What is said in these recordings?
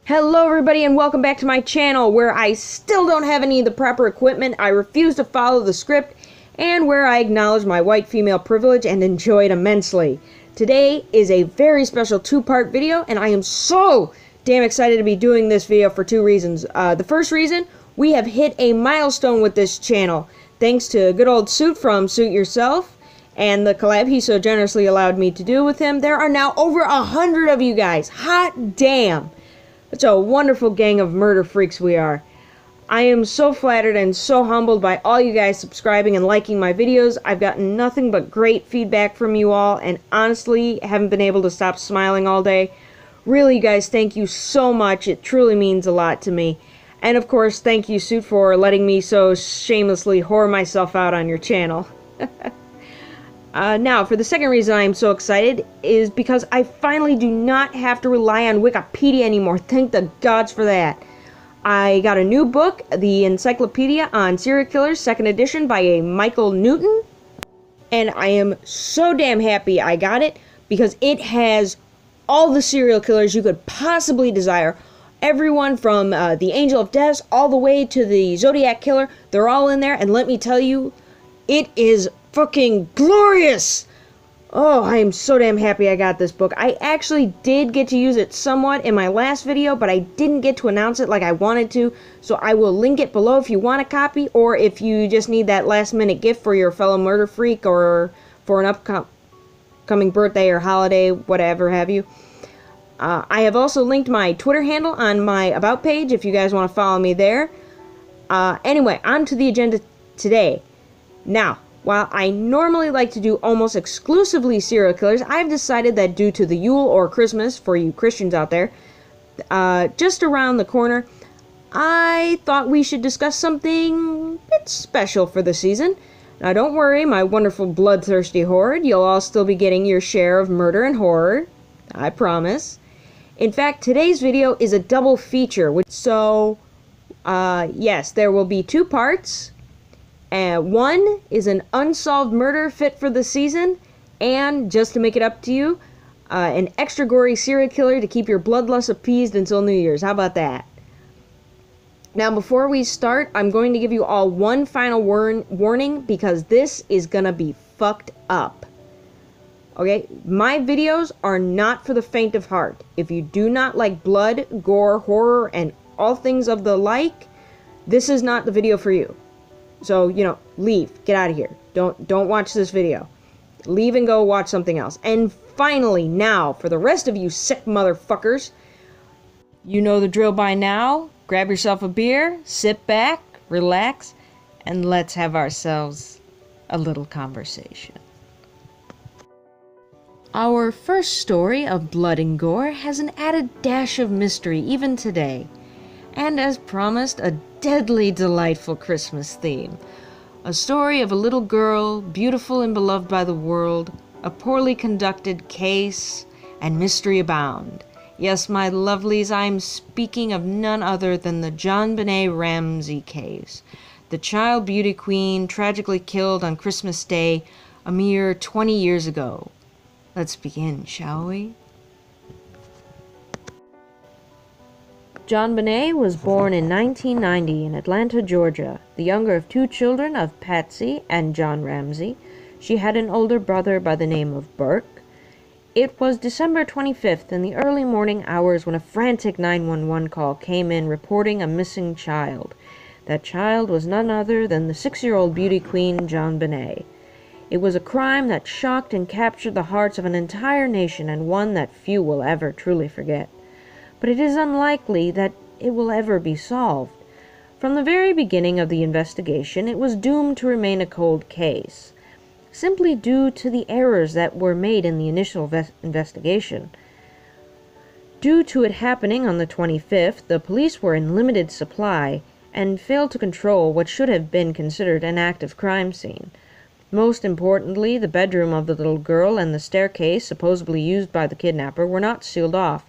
Hello everybody and welcome back to my channel where I still don't have any of the proper equipment, I refuse to follow the script, and where I acknowledge my white female privilege and enjoy it immensely. Today is a very special two-part video and I am so damn excited to be doing this video for two reasons. The first reason, we have hit a milestone with this channel. Thanks to good old Suit from Suit Yourself and the collab he so generously allowed me to do with him. There are now over 100 of you guys. Hot damn! It's a wonderful gang of murder freaks we are. I am so flattered and so humbled by all you guys subscribing and liking my videos. I've gotten nothing but great feedback from you all, and honestly, haven't been able to stop smiling all day. Really, you guys, thank you so much. It truly means a lot to me. And of course, thank you, Suit, for letting me so shamelessly whore myself out on your channel. Now, for the second reason I am so excited is because I finally do not have to rely on Wikipedia anymore. Thank the gods for that. I got a new book, the Encyclopedia on Serial Killers, 2nd edition by a Michael Newton. And I am so damn happy I got it because it has all the serial killers you could possibly desire. Everyone from the Angel of Death all the way to the Zodiac Killer, they're all in there. And let me tell you, it is fucking glorious! Oh, I am so damn happy I got this book. I actually did get to use it somewhat in my last video, but I didn't get to announce it like I wanted to, so I will link it below if you want a copy, or if you just need that last minute gift for your fellow murder freak, or for an upcoming birthday or holiday, whatever have you. I have also linked my Twitter handle on my About page if you guys want to follow me there. Anyway, on to the agenda today. Now, while I normally like to do almost exclusively serial killers, I've decided that due to the Yule or Christmas, for you Christians out there, just around the corner, I thought we should discuss something a bit special for the season. Now don't worry, my wonderful bloodthirsty horde, you'll all still be getting your share of murder and horror, I promise. In fact, today's video is a double feature, so yes, there will be two parts. One is an unsolved murder fit for the season, and just to make it up to you, an extra gory serial killer to keep your bloodlust appeased until New Year's. How about that? Now, before we start, I'm going to give you all one final warning, because this is gonna be fucked up. Okay? My videos are not for the faint of heart. If you do not like blood, gore, horror, and all things of the like, this is not the video for you. So, you know, leave. Get out of here. Don't watch this video. Leave and go watch something else. And finally, now, for the rest of you sick motherfuckers, you know the drill by now. Grab yourself a beer, sit back, relax, and let's have ourselves a little conversation. Our first story of blood and gore has an added dash of mystery even today. And as promised, a deadly delightful Christmas theme. A story of a little girl, beautiful and beloved by the world, a poorly conducted case, and mystery abound. Yes, my lovelies, I'm speaking of none other than the JonBenét Ramsey case. The child beauty queen tragically killed on Christmas Day a mere 20 years ago. Let's begin, shall we? JonBenét was born in 1990 in Atlanta, Georgia, the younger of two children of Patsy and John Ramsey. She had an older brother by the name of Burke. It was December 25th in the early morning hours when a frantic 911 call came in reporting a missing child. That child was none other than the 6-year-old beauty queen JonBenét. It was a crime that shocked and captured the hearts of an entire nation, and one that few will ever truly forget. But it is unlikely that it will ever be solved. From the very beginning of the investigation, it was doomed to remain a cold case, simply due to the errors that were made in the initial investigation. Due to it happening on the 25th, the police were in limited supply and failed to control what should have been considered an active crime scene. Most importantly, the bedroom of the little girl and the staircase supposedly used by the kidnapper were not sealed off,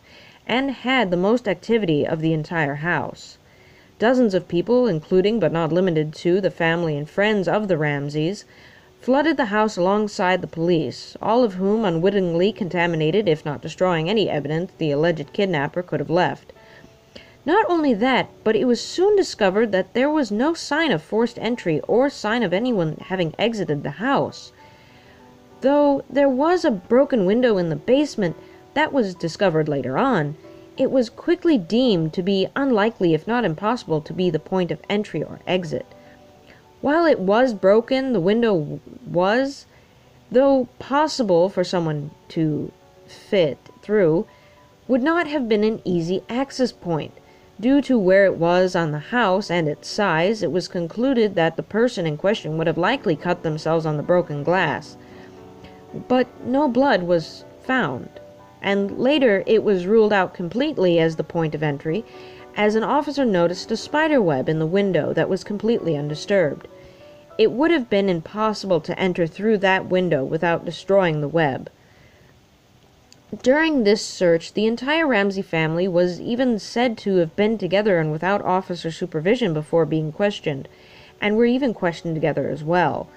and had the most activity of the entire house. Dozens of people, including but not limited to the family and friends of the Ramseys, flooded the house alongside the police, all of whom unwittingly contaminated, if not destroying any evidence the alleged kidnapper could have left. Not only that, but it was soon discovered that there was no sign of forced entry or sign of anyone having exited the house. Though there was a broken window in the basement that was discovered later on, it was quickly deemed to be unlikely, if not impossible, to be the point of entry or exit. While it was broken, the window was, though possible for someone to fit through, would not have been an easy access point. Due to where it was on the house and its size, it was concluded that the person in question would have likely cut themselves on the broken glass. But no blood was found, and later it was ruled out completely as the point of entry, as an officer noticed a spider web in the window that was completely undisturbed. It would have been impossible to enter through that window without destroying the web. During this search, the entire Ramsey family was even said to have been together and without officer supervision before being questioned, and were even questioned together as well.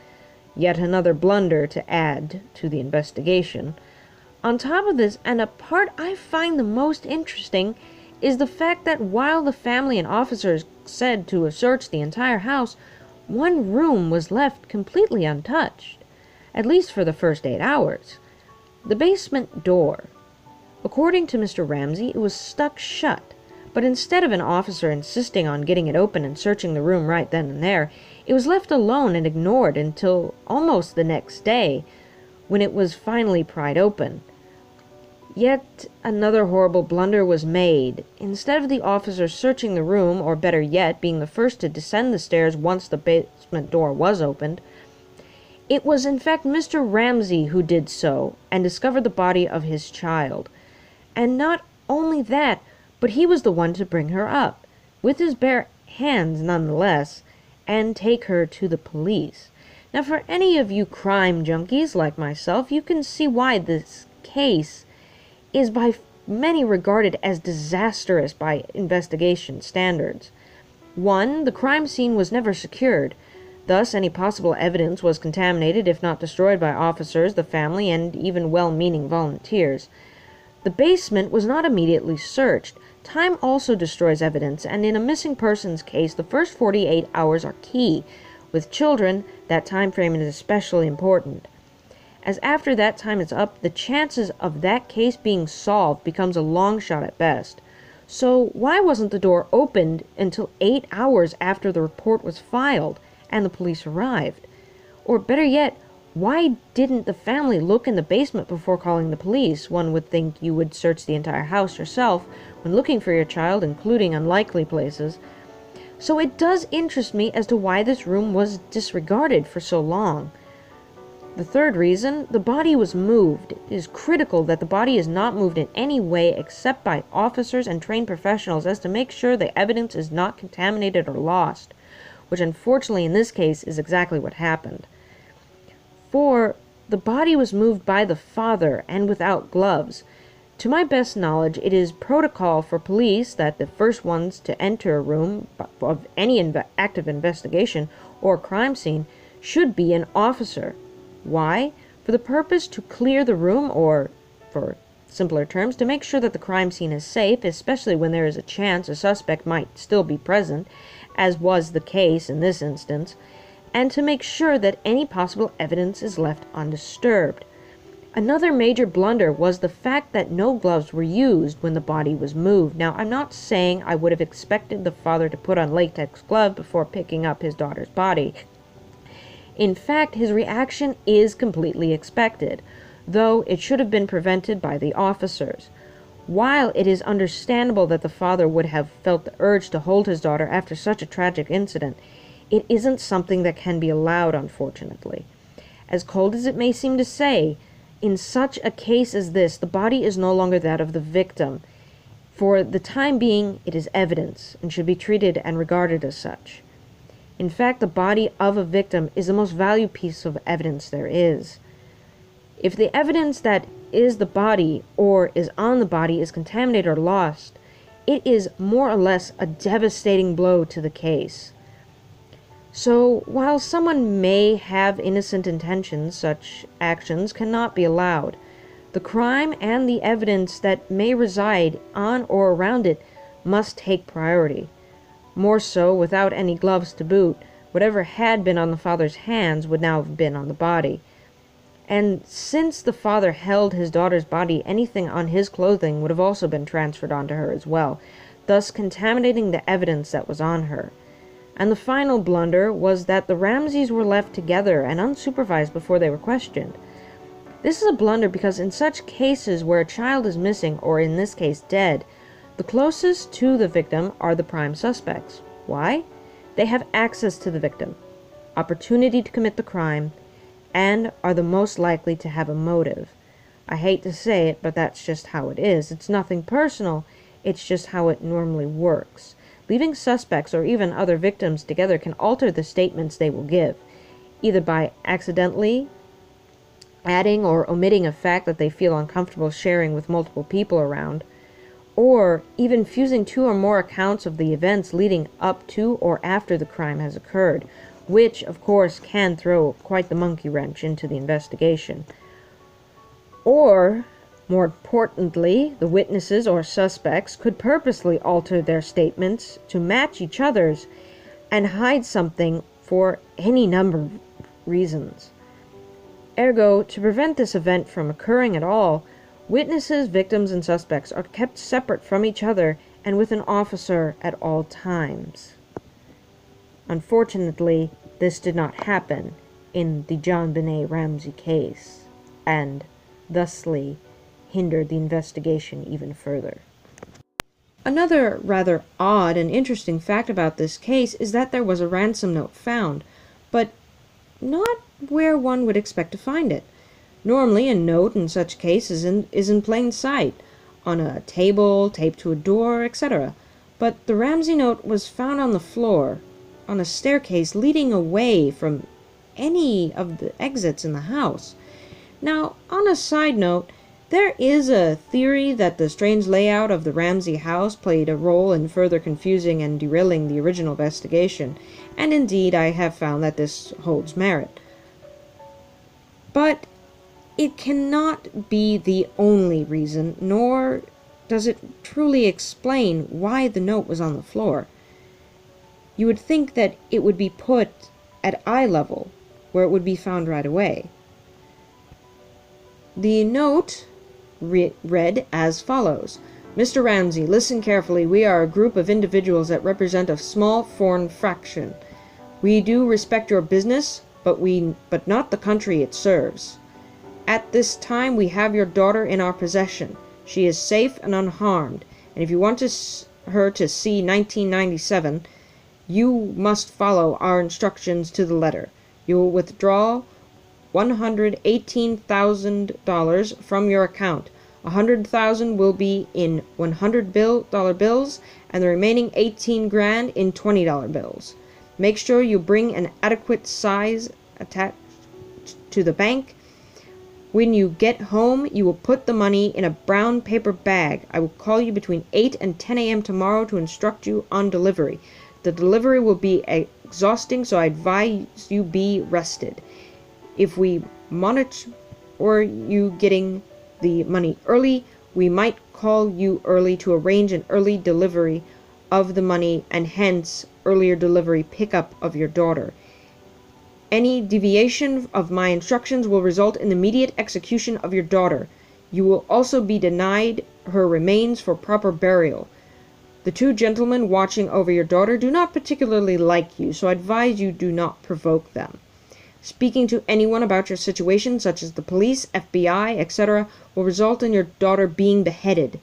Yet another blunder to add to the investigation. On top of this, and a part I find the most interesting, is the fact that while the family and officers said to have searched the entire house, one room was left completely untouched, at least for the first 8 hours. The basement door. According to Mr. Ramsey, it was stuck shut, but instead of an officer insisting on getting it open and searching the room right then and there, it was left alone and ignored until almost the next day, when it was finally pried open. Yet another horrible blunder was made. Instead of the officers searching the room, or better yet, being the first to descend the stairs once the basement door was opened, it was in fact Mr. Ramsey who did so, and discovered the body of his child. And not only that, but he was the one to bring her up, with his bare hands nonetheless, and take her to the police. Now, for any of you crime junkies like myself, you can see why this case is by many regarded as disastrous by investigation standards. 1. The crime scene was never secured. Thus, any possible evidence was contaminated, if not destroyed, by officers, the family, and even well-meaning volunteers. The basement was not immediately searched. Time also destroys evidence, and in a missing persons case, the first 48 hours are key. With children, that time frame is especially important, as after that time is up, the chances of that case being solved becomes a long shot at best. So why wasn't the door opened until 8 hours after the report was filed and the police arrived? Or better yet, why didn't the family look in the basement before calling the police? One would think you would search the entire house yourself when looking for your child, including unlikely places. So it does interest me as to why this room was disregarded for so long. The third reason, the body was moved. It is critical that the body is not moved in any way except by officers and trained professionals, as to make sure the evidence is not contaminated or lost, which unfortunately in this case is exactly what happened. 4. The body was moved by the father and without gloves. To my best knowledge, it is protocol for police that the first ones to enter a room of any active investigation or crime scene should be an officer. Why? For the purpose to clear the room, or, for simpler terms, to make sure that the crime scene is safe, especially when there is a chance a suspect might still be present, as was the case in this instance, and to make sure that any possible evidence is left undisturbed. Another major blunder was the fact that no gloves were used when the body was moved. Now, I'm not saying I would have expected the father to put on latex gloves before picking up his daughter's body. In fact, his reaction is completely expected, though it should have been prevented by the officers. While it is understandable that the father would have felt the urge to hold his daughter after such a tragic incident, it isn't something that can be allowed, unfortunately. As cold as it may seem to say, in such a case as this, the body is no longer that of the victim. For the time being, it is evidence, and should be treated and regarded as such. In fact, the body of a victim is the most valued piece of evidence there is. If the evidence that is the body or is on the body is contaminated or lost, it is more or less a devastating blow to the case. So, while someone may have innocent intentions, such actions cannot be allowed. The crime and the evidence that may reside on or around it must take priority. More so, without any gloves to boot, whatever had been on the father's hands would now have been on the body. And since the father held his daughter's body, anything on his clothing would have also been transferred onto her as well, thus contaminating the evidence that was on her. And the final blunder was that the Ramseys were left together and unsupervised before they were questioned. This is a blunder because in such cases where a child is missing, or in this case dead, the closest to the victim are the prime suspects. Why? They have access to the victim, opportunity to commit the crime, and are the most likely to have a motive. I hate to say it, but that's just how it is. It's nothing personal, it's just how it normally works. Leaving suspects or even other victims together can alter the statements they will give, either by accidentally adding or omitting a fact that they feel uncomfortable sharing with multiple people around, or even fusing two or more accounts of the events leading up to or after the crime has occurred, which, of course, can throw quite the monkey wrench into the investigation. Or, more importantly, the witnesses or suspects could purposely alter their statements to match each other's and hide something for any number of reasons. Ergo, to prevent this event from occurring at all, witnesses, victims, and suspects are kept separate from each other and with an officer at all times. Unfortunately, this did not happen in the JonBenét Ramsey case, and thusly hindered the investigation even further. Another rather odd and interesting fact about this case is that there was a ransom note found, but not where one would expect to find it. Normally, a note in such cases is in plain sight, on a table, taped to a door, etc. But the Ramsey note was found on the floor, on a staircase leading away from any of the exits in the house. Now, on a side note, there is a theory that the strange layout of the Ramsey house played a role in further confusing and derailing the original investigation, and indeed I have found that this holds merit. But it cannot be the only reason, nor does it truly explain why the note was on the floor. You would think that it would be put at eye level, where it would be found right away. The note read as follows: Mr. Ramsey, listen carefully. We are a group of individuals that represent a small foreign fraction. We do respect your business, but not the country it serves. At this time, we have your daughter in our possession. She is safe and unharmed, and if you want her to see 1997, you must follow our instructions to the letter. You will withdraw $118,000 from your account. $100,000 will be in $100 bills, and the remaining $18,000 in $20 bills. Make sure you bring an adequate size attached to the bank. When you get home, you will put the money in a brown paper bag. I will call you between 8 and 10 a.m. tomorrow to instruct you on delivery. The delivery will be exhausting, so I advise you be rested. If we monitor you getting the money early, we might call you early to arrange an early delivery of the money and hence earlier delivery pickup of your daughter. Any deviation of my instructions will result in the immediate execution of your daughter. You will also be denied her remains for proper burial. The two gentlemen watching over your daughter do not particularly like you, so I advise you do not provoke them. Speaking to anyone about your situation, such as the police, FBI, etc., will result in your daughter being beheaded.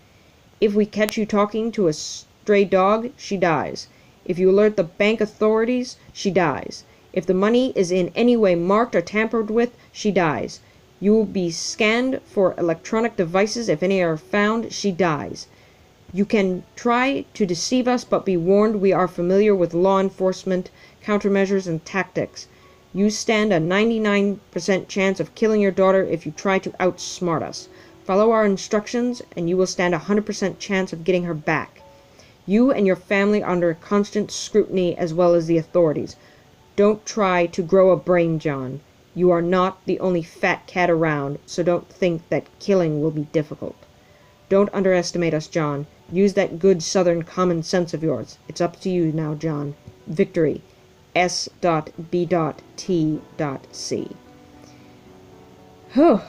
If we catch you talking to a stray dog, she dies. If you alert the bank authorities, she dies. If the money is in any way marked or tampered with, she dies. You will be scanned for electronic devices. If any are found, she dies. You can try to deceive us, but be warned we are familiar with law enforcement, countermeasures, and tactics. You stand a 99% chance of killing your daughter if you try to outsmart us. Follow our instructions, and you will stand a 100% chance of getting her back. You and your family are under constant scrutiny as well as the authorities. Don't try to grow a brain, John. You are not the only fat cat around, so don't think that killing will be difficult. Don't underestimate us, John. Use that good southern common sense of yours. It's up to you now, John. Victory. S.B.T.C. Whew.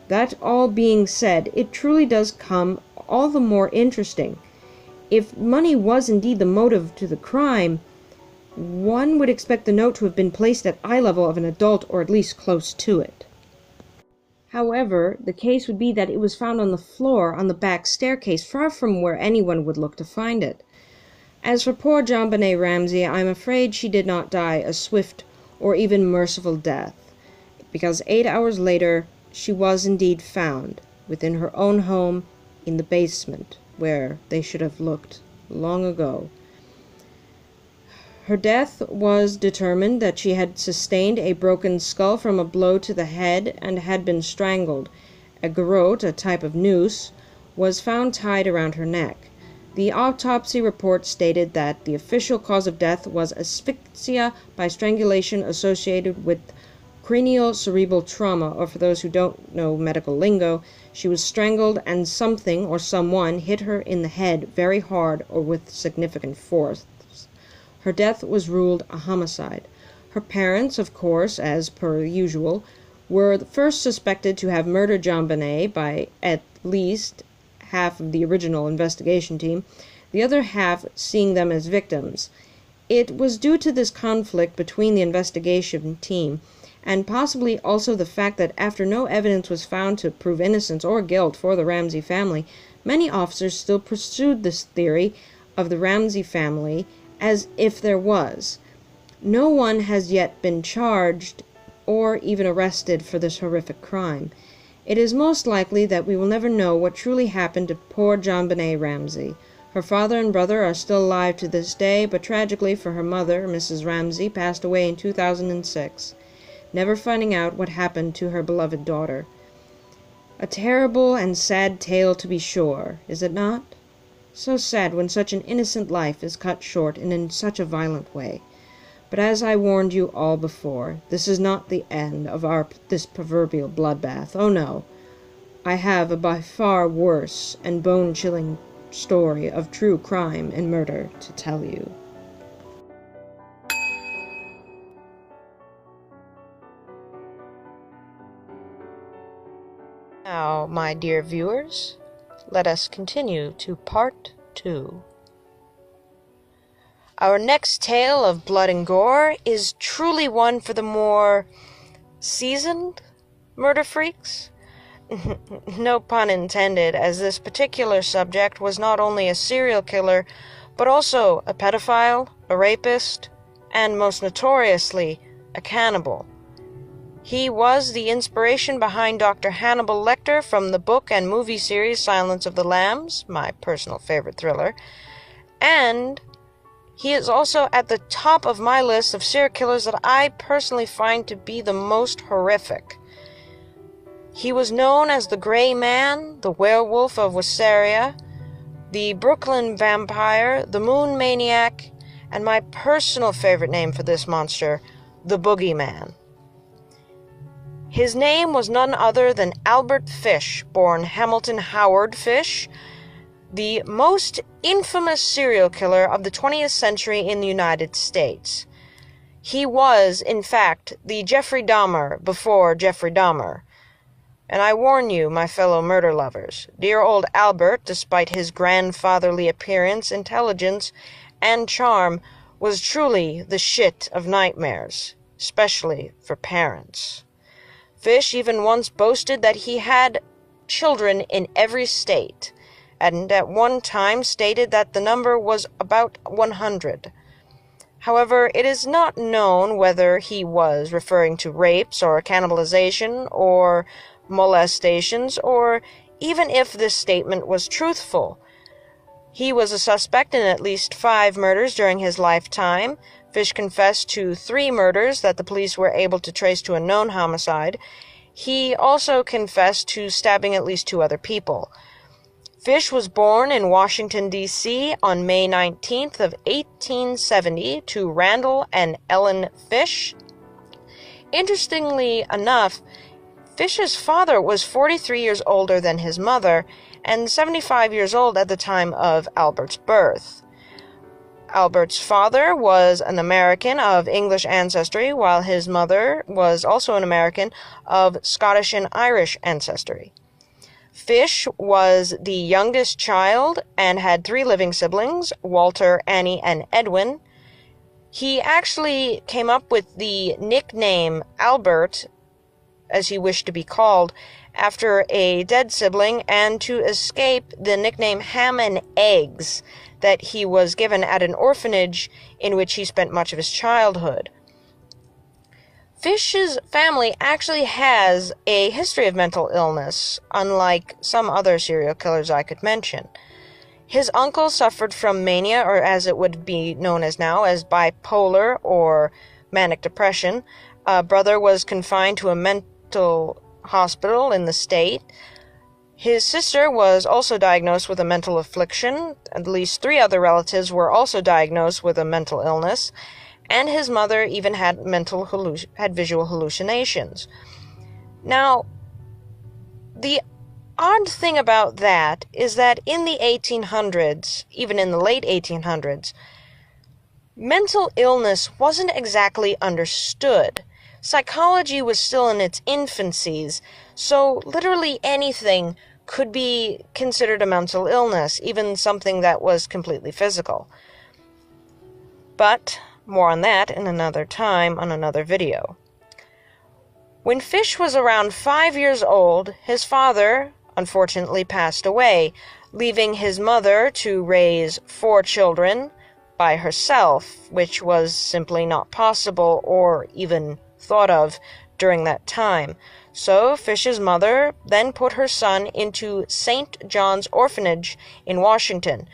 That all being said, it truly does come all the more interesting. If money was indeed the motive to the crime, one would expect the note to have been placed at eye level of an adult, or at least close to it. However, the case would be that it was found on the floor on the back staircase, far from where anyone would look to find it. As for poor JonBenet Ramsey, I am afraid she did not die a swift or even merciful death, because 8 hours later she was indeed found within her own home in the basement, where they should have looked long ago. Her death was determined that she had sustained a broken skull from a blow to the head and had been strangled. A garrote, a type of noose, was found tied around her neck. The autopsy report stated that the official cause of death was asphyxia by strangulation associated with cranial cerebral trauma, or for those who don't know medical lingo, she was strangled and something or someone hit her in the head very hard or with significant force. Her death was ruled a homicide. Her parents, of course, as per usual, were first suspected to have murdered JonBenet by at least half of the original investigation team, the other half seeing them as victims. It was due to this conflict between the investigation team, and possibly also the fact that after no evidence was found to prove innocence or guilt for the Ramsey family, many officers still pursued this theory of the Ramsey family as if there was. No one has yet been charged or even arrested for this horrific crime. It is most likely that we will never know what truly happened to poor JonBenet Ramsey. Her father and brother are still alive to this day, but tragically for her mother, Mrs. Ramsey, passed away in 2006, never finding out what happened to her beloved daughter. A terrible and sad tale, to be sure, is it not? So sad when such an innocent life is cut short and in such a violent way. But as I warned you all before, this is not the end of this proverbial bloodbath. Oh no, I have a by far worse and bone-chilling story of true crime and murder to tell you. Now, my dear viewers, let us continue to Part 2. Our next tale of blood and gore is truly one for the more seasoned murder freaks. No pun intended, as this particular subject was not only a serial killer, but also a pedophile, a rapist, and most notoriously, a cannibal. He was the inspiration behind Dr. Hannibal Lecter from the book and movie series Silence of the Lambs, my personal favorite thriller, and he is also at the top of my list of serial killers that I personally find to be the most horrific. He was known as the Gray Man, the Werewolf of Wissaria, the Brooklyn Vampire, the Moon Maniac, and my personal favorite name for this monster, the Boogeyman. His name was none other than Albert Fish, born Hamilton Howard Fish, the most infamous serial killer of the 20th century in the United States. He was, in fact, the Jeffrey Dahmer before Jeffrey Dahmer. And I warn you, my fellow murder lovers, dear old Albert, despite his grandfatherly appearance, intelligence, and charm, was truly the shit of nightmares, especially for parents. Fish even once boasted that he had children in every state, and at one time stated that the number was about 100. However, it is not known whether he was referring to rapes or cannibalization or molestations, or even if this statement was truthful. He was a suspect in at least 5 murders during his lifetime. Fish confessed to 3 murders that the police were able to trace to a known homicide. He also confessed to stabbing at least 2 other people. Fish was born in Washington, D.C. on May 19th of 1870 to Randall and Ellen Fish. Interestingly enough, Fish's father was 43 years older than his mother, and 75 years old at the time of Albert's birth. Albert's father was an American of English ancestry, while his mother was also an American of Scottish and Irish ancestry. Fish was the youngest child and had 3 living siblings, Walter, Annie, and Edwin. He actually came up with the nickname Albert, as he wished to be called, after a dead sibling, and to escape the nickname Ham and Eggs that he was given at an orphanage in which he spent much of his childhood. Fish's family actually has a history of mental illness, unlike some other serial killers I could mention. His uncle suffered from mania, or as it would be known as now, as bipolar or manic depression. A brother was confined to a mental hospital in the state. His sister was also diagnosed with a mental affliction. At least 3 other relatives were also diagnosed with a mental illness, and his mother even had visual hallucinations. Now, the odd thing about that is that in the 1800s, even in the late 1800s, mental illness wasn't exactly understood. Psychology was still in its infancies, so literally anything could be considered a mental illness, even something that was completely physical. But more on that in another time on another video. When Fish was around 5 years old, his father unfortunately passed away, leaving his mother to raise 4 children by herself, which was simply not possible or even thought of during that time. So Fish's mother then put her son into St. John's Orphanage in Washington.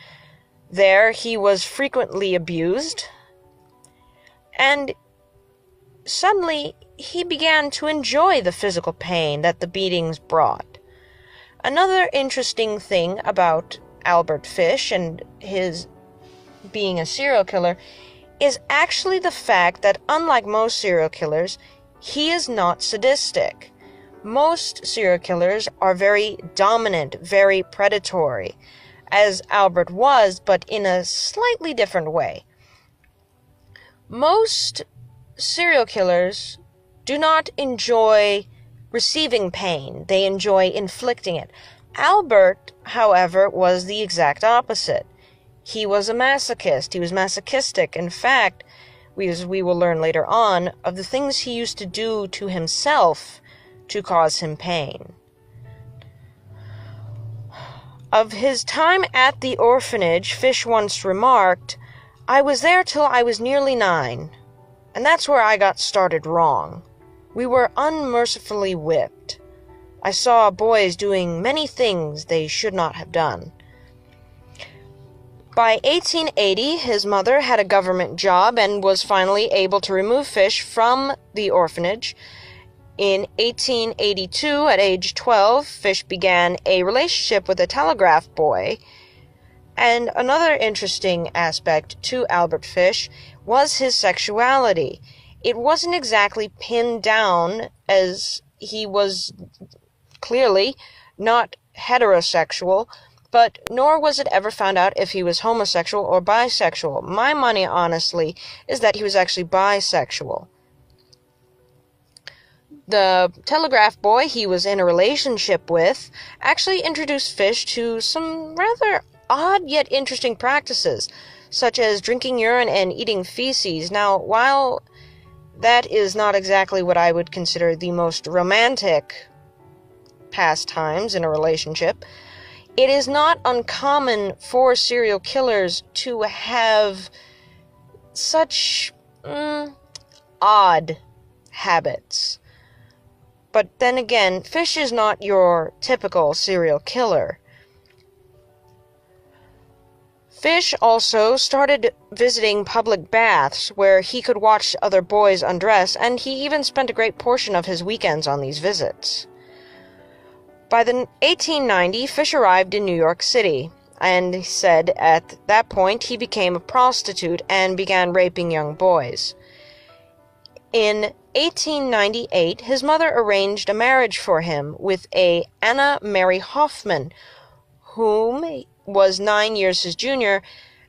There he was frequently abused, and suddenly he began to enjoy the physical pain that the beatings brought. Another interesting thing about Albert Fish and his being a serial killer is actually the fact that, unlike most serial killers, he is not sadistic. Most serial killers are very dominant, very predatory, as Albert was, but in a slightly different way. Most serial killers do not enjoy receiving pain. They enjoy inflicting it. Albert, however, was the exact opposite. He was a masochist. He was masochistic. In fact, as we will learn later on, of the things he used to do to himself to cause him pain. Of his time at the orphanage, Fish once remarked, "I was there till I was nearly 9, and that's where I got started wrong. We were unmercifully whipped. I saw boys doing many things they should not have done." By 1880, his mother had a government job and was finally able to remove Fish from the orphanage. In 1882, at age 12, Fish began a relationship with a telegraph boy. And another interesting aspect to Albert Fish was his sexuality. It wasn't exactly pinned down, as he was clearly not heterosexual, but nor was it ever found out if he was homosexual or bisexual. My money, honestly, is that he was actually bisexual. The telegraph boy he was in a relationship with actually introduced Fish to some rather odd yet interesting practices, such as drinking urine and eating feces. Now, while that is not exactly what I would consider the most romantic pastimes in a relationship, it is not uncommon for serial killers to have such odd habits. But then again, Fish is not your typical serial killer. Fish also started visiting public baths where he could watch other boys undress, and he even spent a great portion of his weekends on these visits. By the 1890, Fish arrived in New York City, and he said at that point he became a prostitute and began raping young boys. In 1898, his mother arranged a marriage for him with a Anna Mary Hoffman, whom was 9 years his junior,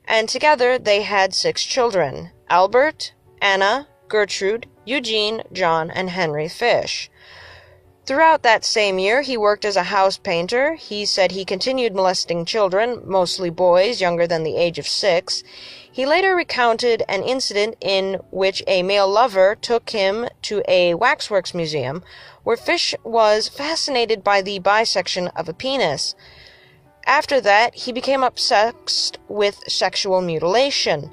and together they had 6 children: Albert, Anna, Gertrude, Eugene, John, and Henry Fish. Throughout that same year, he worked as a house painter. He said he continued molesting children, mostly boys younger than the age of 6. He later recounted an incident in which a male lover took him to a waxworks museum, where Fish was fascinated by the bisection of a penis. After that, he became obsessed with sexual mutilation.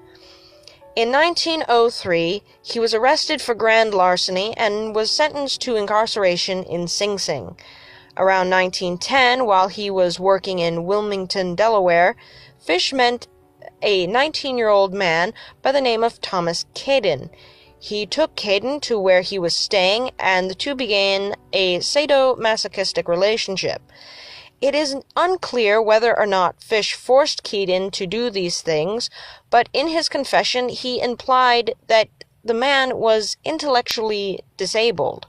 In 1903, he was arrested for grand larceny and was sentenced to incarceration in Sing Sing. Around 1910, while he was working in Wilmington, Delaware, Fish met a 19-year-old man by the name of Thomas Caden. He took Caden to where he was staying, and the two began a sadomasochistic relationship. It is unclear whether or not Fish forced Caden to do these things, but in his confession he implied that the man was intellectually disabled.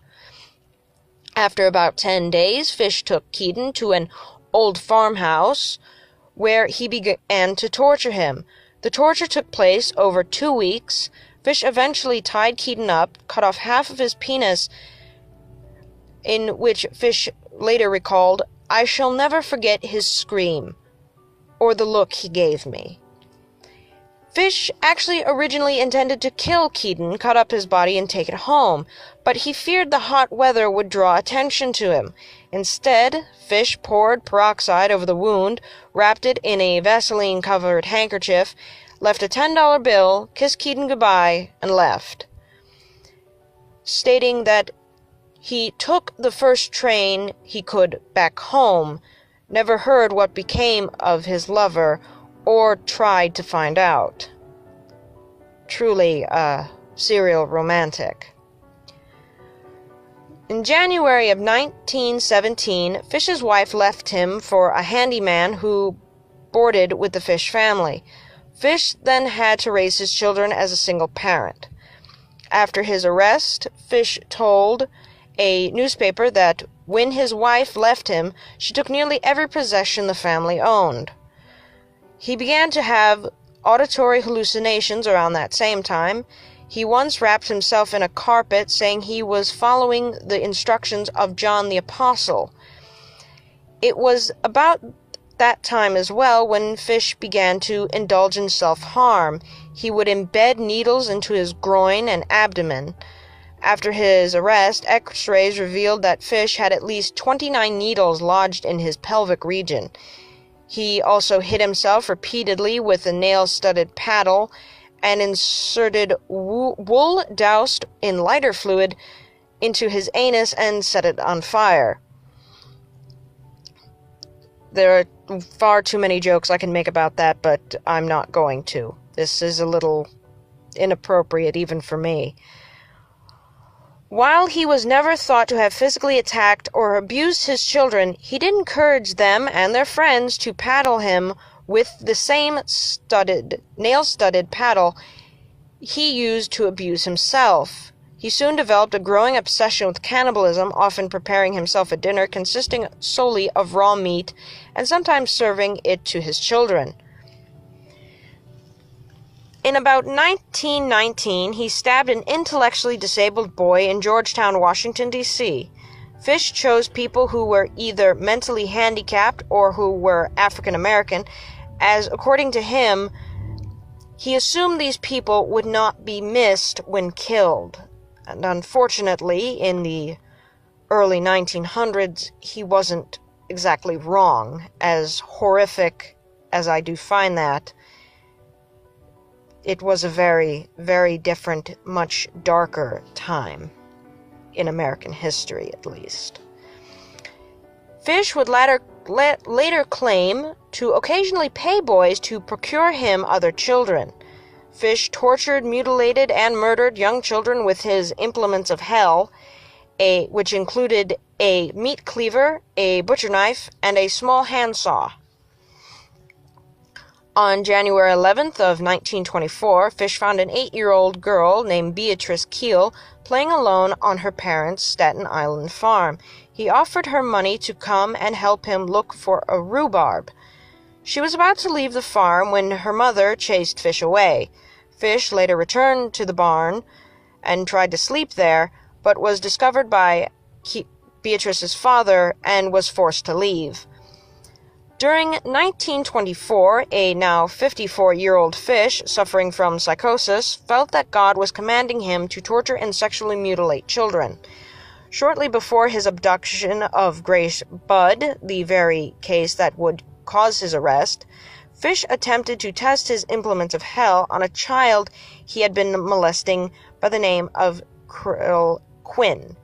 After about 10 days, Fish took Caden to an old farmhouse where he began to torture him. The torture took place over 2 weeks. Fish eventually tied Caden up, cut off half of his penis, in which Fish later recalled, "I shall never forget his scream, or the look he gave me." Fish actually originally intended to kill Caden, cut up his body, and take it home, but he feared the hot weather would draw attention to him. Instead, Fish poured peroxide over the wound, wrapped it in a Vaseline-covered handkerchief, left a $10 bill, kissed Caden goodbye, and left, stating that he took the first train he could back home, never heard what became of his lover, or tried to find out. Truly a serial romantic. In January of 1917, Fish's wife left him for a handyman who boarded with the Fish family. Fish then had to raise his children as a single parent. After his arrest, Fish told a newspaper that when his wife left him, she took nearly every possession the family owned. He began to have auditory hallucinations around that same time. He once wrapped himself in a carpet, saying he was following the instructions of John the Apostle. It was about that time as well when Fish began to indulge in self-harm. He would embed needles into his groin and abdomen. After his arrest, X-rays revealed that Fish had at least 29 needles lodged in his pelvic region. He also hit himself repeatedly with a nail-studded paddle and inserted wool doused in lighter fluid into his anus and set it on fire. There are far too many jokes I can make about that, but I'm not going to. This is a little inappropriate even for me. While he was never thought to have physically attacked or abused his children, he did encourage them and their friends to paddle him with the same nail-studded paddle he used to abuse himself. He soon developed a growing obsession with cannibalism, often preparing himself a dinner consisting solely of raw meat and sometimes serving it to his children. In about 1919, he stabbed an intellectually disabled boy in Georgetown, Washington, D.C. Fish chose people who were either mentally handicapped or who were African American, as, according to him, he assumed these people would not be missed when killed. And unfortunately, in the early 1900s, he wasn't exactly wrong. As horrific as I do find that, it was a very, very different, much darker time, in American history at least. Fish would later claim to occasionally pay boys to procure him other children. Fish tortured, mutilated, and murdered young children with his implements of hell, which included a meat cleaver, a butcher knife, and a small handsaw. On January 11th of 1924, Fish found an 8-year-old girl named Beatrice Keel playing alone on her parents' Staten Island farm. He offered her money to come and help him look for a rhubarb. She was about to leave the farm when her mother chased Fish away. Fish later returned to the barn and tried to sleep there, but was discovered by Beatrice's father and was forced to leave. During 1924, a now 54-year-old Fish, suffering from psychosis, felt that God was commanding him to torture and sexually mutilate children. Shortly before his abduction of Grace Budd, the very case that would cause his arrest, Fish attempted to test his implements of hell on a child he had been molesting by the name of Krill Quinn.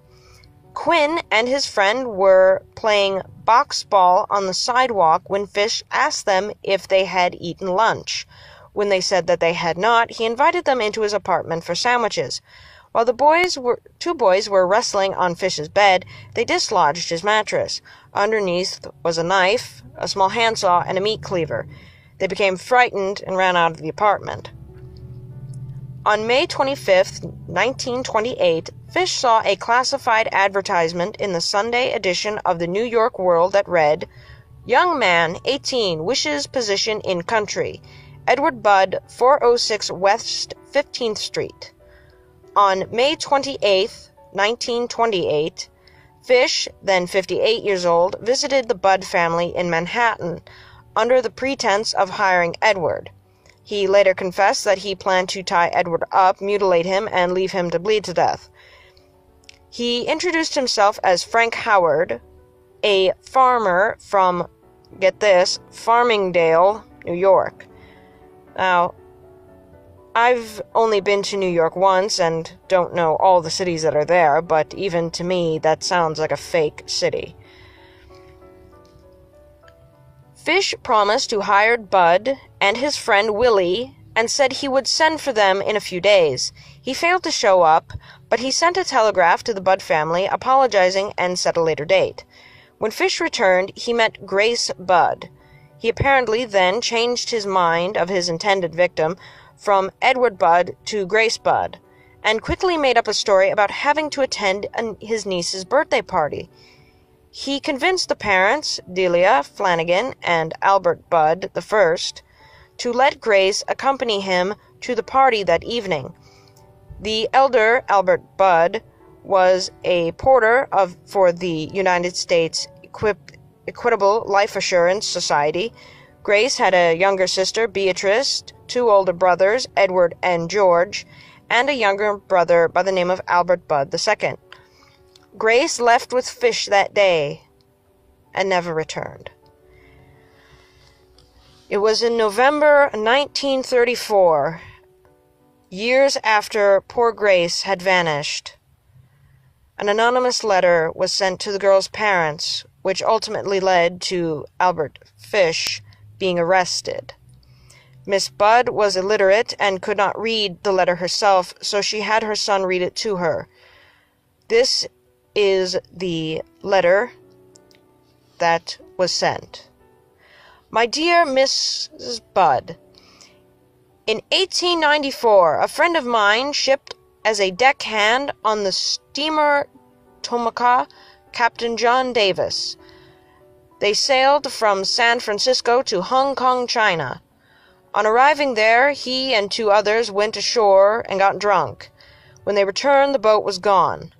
Quinn and his friend were playing box ball on the sidewalk when Fish asked them if they had eaten lunch. When they said that they had not, he invited them into his apartment for sandwiches. While the two boys were wrestling on Fish's bed, they dislodged his mattress. Underneath was a knife, a small handsaw, and a meat cleaver. They became frightened and ran out of the apartment. On May 25, 1928, Fish saw a classified advertisement in the Sunday edition of the New York World that read, "Young man, 18, wishes position in country. Edward Budd, 406 West 15th Street." On May 28, 1928, Fish, then 58 years old, visited the Budd family in Manhattan under the pretense of hiring Edward. He later confessed that he planned to tie Edward up, mutilate him, and leave him to bleed to death. He introduced himself as Frank Howard, a farmer from, get this, Farmingdale, New York. Now, I've only been to New York once and don't know all the cities that are there, but even to me, that sounds like a fake city. Fish promised to hire Budd and his friend Willie and said he would send for them in a few days. He failed to show up, but he sent a telegraph to the Budd family apologizing and set a later date. When Fish returned, he met Grace Budd. He apparently then changed his mind of his intended victim from Edward Budd to Grace Budd, and quickly made up a story about having to attend his niece's birthday party. He convinced the parents, Delia Flanagan and Albert Budd I, to let Grace accompany him to the party that evening. The elder Albert Budd was a porter for the United States Equitable Life Assurance Society. Grace had a younger sister, Beatrice, two older brothers, Edward and George, and a younger brother by the name of Albert Budd II. Grace left with Fish that day and never returned. It was in November 1934, years after poor Grace had vanished. An anonymous letter was sent to the girl's parents, which ultimately led to Albert Fish being arrested. Miss Budd was illiterate and could not read the letter herself, so she had her son read it to her. This is the letter that was sent. My dear Mrs. Budd, in 1894, a friend of mine shipped as a deckhand on the steamer Tomoka, Captain John Davis. They sailed from San Francisco to Hong Kong, China. On arriving there, he and two others went ashore and got drunk. When they returned, the boat was gone.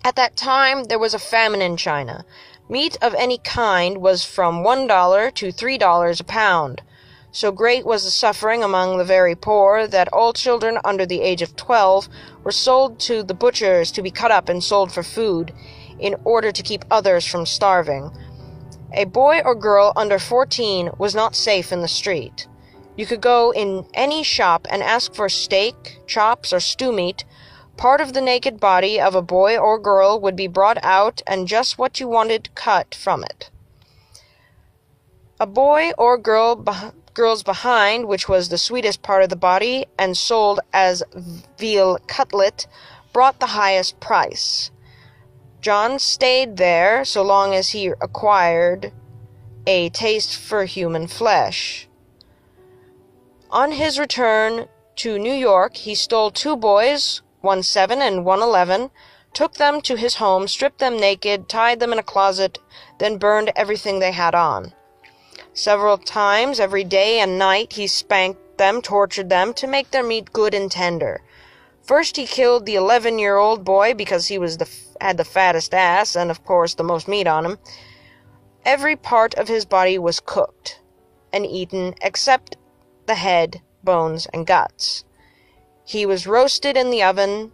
At that time, there was a famine in China. Meat of any kind was from $1 to $3 a pound. So great was the suffering among the very poor that all children under the age of 12 were sold to the butchers to be cut up and sold for food, in order to keep others from starving. A boy or girl under 14 was not safe in the street. You could go in any shop and ask for steak, chops, or stew meat. Part of the naked body of a boy or girl would be brought out, and just what you wanted cut from it. A boy or girl's behind, which was the sweetest part of the body and sold as veal cutlet, brought the highest price. John stayed there so long as he acquired a taste for human flesh. On his return to New York, he stole two boys, one 7 and one 11, took them to his home, stripped them naked, tied them in a closet, then burned everything they had on. Several times every day and night he spanked them, tortured them, to make their meat good and tender. First he killed the 11-year-old boy because he had the fattest ass and, of course, the most meat on him. Every part of his body was cooked and eaten except the head, bones, and guts. He was roasted in the oven,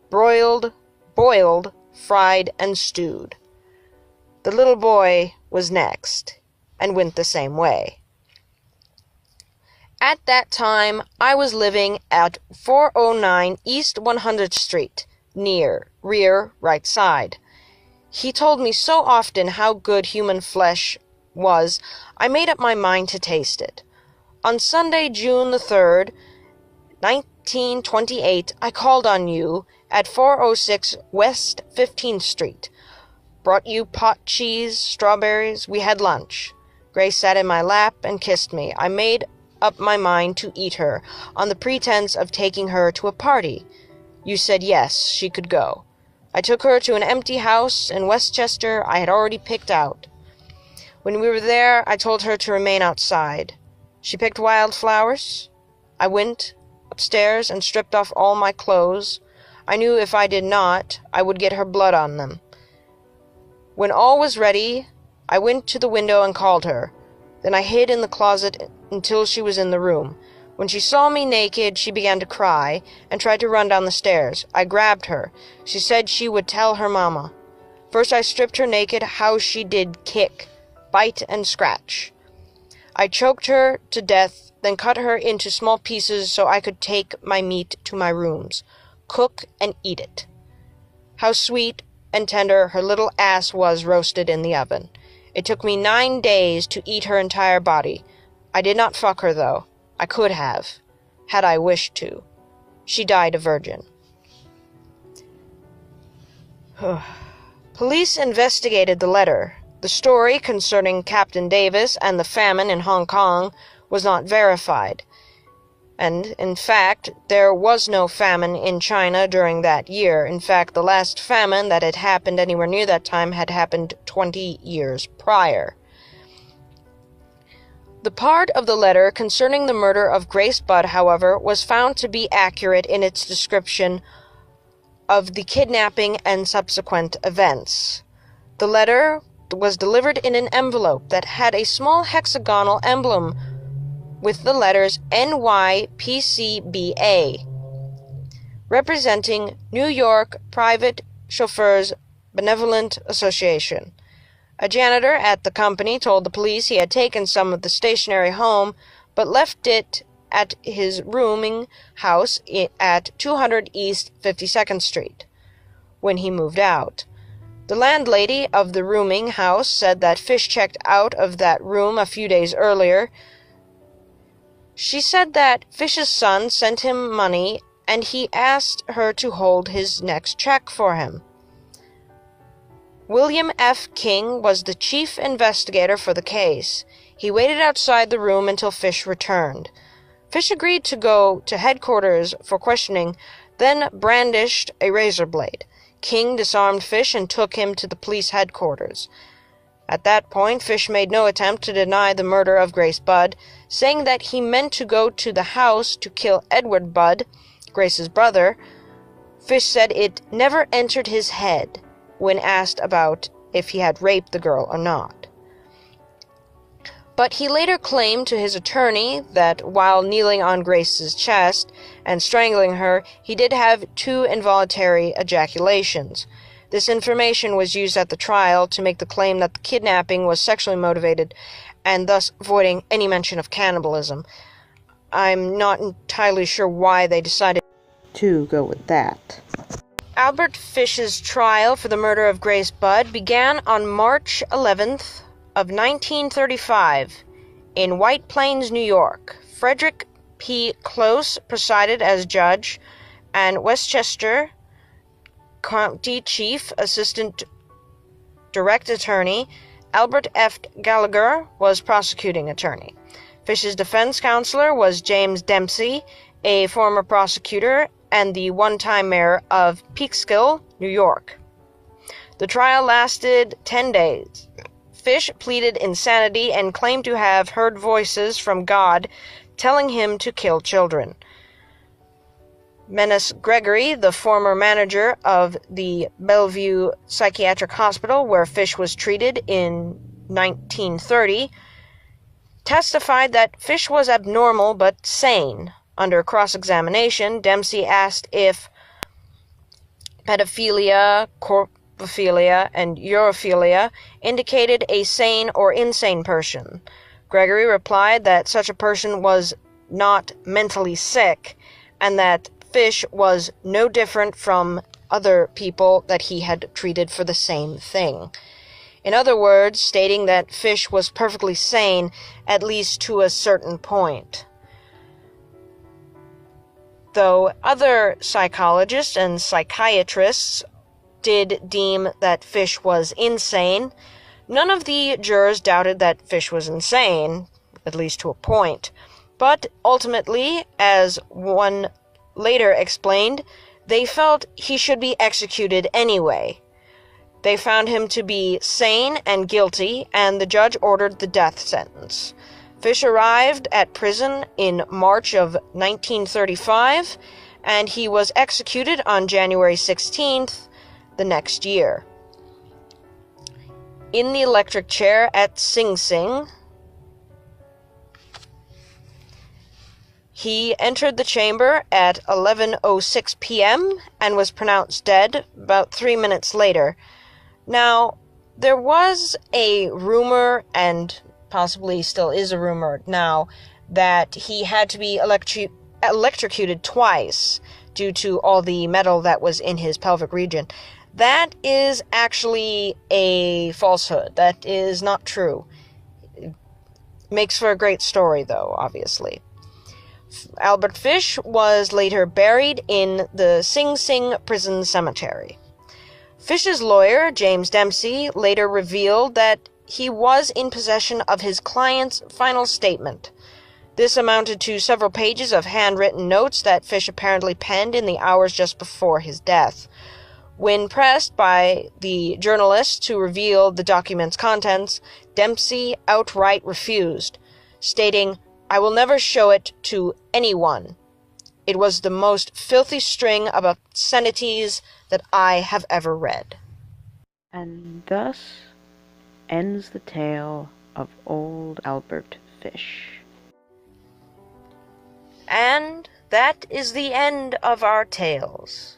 broiled, boiled, fried, and stewed. The little boy was next, and went the same way. At that time, I was living at 409 East 100th Street, near, rear, right side. He told me so often how good human flesh was, I made up my mind to taste it. On Sunday, June the 3rd, 1928, I called on you at 406 West 15th Street. Brought you pot cheese, strawberries. We had lunch. Grace sat in my lap and kissed me. I made up my mind to eat her, on the pretense of taking her to a party. You said yes, she could go. I took her to an empty house in Westchester I had already picked out. When we were there, I told her to remain outside. She picked wildflowers. I went upstairs and stripped off all my clothes. I knew if I did not, I would get her blood on them. When all was ready, I went to the window and called her. Then I hid in the closet until she was in the room. When she saw me naked, she began to cry and tried to run down the stairs. I grabbed her. She said she would tell her mama. First I stripped her naked. How she did kick, bite, and scratch. I choked her to death, then cut her into small pieces so I could take my meat to my rooms, cook, and eat it. How sweet and tender her little ass was roasted in the oven. It took me 9 days to eat her entire body. I did not fuck her, though. I could have, had I wished to. She died a virgin. Police investigated the letter. The story concerning Captain Davis and the famine in Hong Kong was not verified. And, in fact, there was no famine in China during that year. In fact, the last famine that had happened anywhere near that time had happened 20 years prior. The part of the letter concerning the murder of Grace Budd, however, was found to be accurate in its description of the kidnapping and subsequent events. The letter was delivered in an envelope that had a small hexagonal emblem with the letters NYPCBA, representing New York Private Chauffeurs Benevolent Association. A janitor at the company told the police he had taken some of the stationery home, but left it at his rooming house at 200 East 52nd Street when he moved out. The landlady of the rooming house said that Fish checked out of that room a few days earlier. She said that Fish's son sent him money and he asked her to hold his next check for him. William F. King was the chief investigator for the case. He waited outside the room until Fish returned. Fish agreed to go to headquarters for questioning, then brandished a razor blade. King disarmed Fish and took him to the police headquarters. At that point, Fish made no attempt to deny the murder of Grace Budd, saying that he meant to go to the house to kill Edward Budd, Grace's brother. Fish said it never entered his head when asked about if he had raped the girl or not. But he later claimed to his attorney that while kneeling on Grace's chest and strangling her, he did have 2 involuntary ejaculations. This information was used at the trial to make the claim that the kidnapping was sexually motivated, and thus avoiding any mention of cannibalism. I'm not entirely sure why they decided to go with that. Albert Fish's trial for the murder of Grace Budd began on March 11th of 1935 in White Plains, New York. Frederick P. Close presided as judge, and Westchester County Chief Assistant Direct Attorney Albert F. Gallagher was prosecuting attorney. Fish's defense counsel was James Dempsey, a former prosecutor and the one-time mayor of Peekskill, New York. The trial lasted 10 days. Fish pleaded insanity and claimed to have heard voices from God telling him to kill children. Menace Gregory, the former manager of the Bellevue Psychiatric Hospital where Fish was treated in 1930, testified that Fish was abnormal but sane. Under cross-examination, Dempsey asked if pedophilia, corbophilia, and urophilia indicated a sane or insane person. Gregory replied that such a person was not mentally sick, and that Fish was no different from other people that he had treated for the same thing. In other words, stating that Fish was perfectly sane, at least to a certain point. Though other psychologists and psychiatrists did deem that Fish was insane, none of the jurors doubted that Fish was insane, at least to a point. But ultimately, as one later explained, they felt he should be executed anyway. They found him to be sane and guilty, and the judge ordered the death sentence. Fish arrived at prison in March of 1935, and he was executed on January 16th the next year. In the electric chair at Sing Sing, he entered the chamber at 11:06 p.m. and was pronounced dead about 3 minutes later. Now, there was a rumor, and possibly still is a rumor now, that he had to be electrocuted twice due to all the metal that was in his pelvic region. That is actually a falsehood. That is not true. It makes for a great story, though, obviously. Albert Fish was later buried in the Sing Sing prison cemetery. Fish's lawyer, James Dempsey, later revealed that he was in possession of his client's final statement. This amounted to several pages of handwritten notes that Fish apparently penned in the hours just before his death. When pressed by the journalist to reveal the document's contents, Dempsey outright refused, stating, "I will never show it to anyone. It was the most filthy string of obscenities that I have ever read." And thus ends the tale of old Albert Fish. And that is the end of our tales.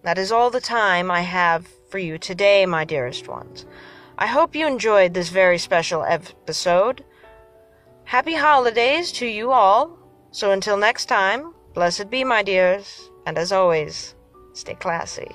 That is all the time I have for you today, my dearest ones. I hope you enjoyed this very special episode. Happy holidays to you all. So until next time, blessed be, my dears, and as always, stay classy.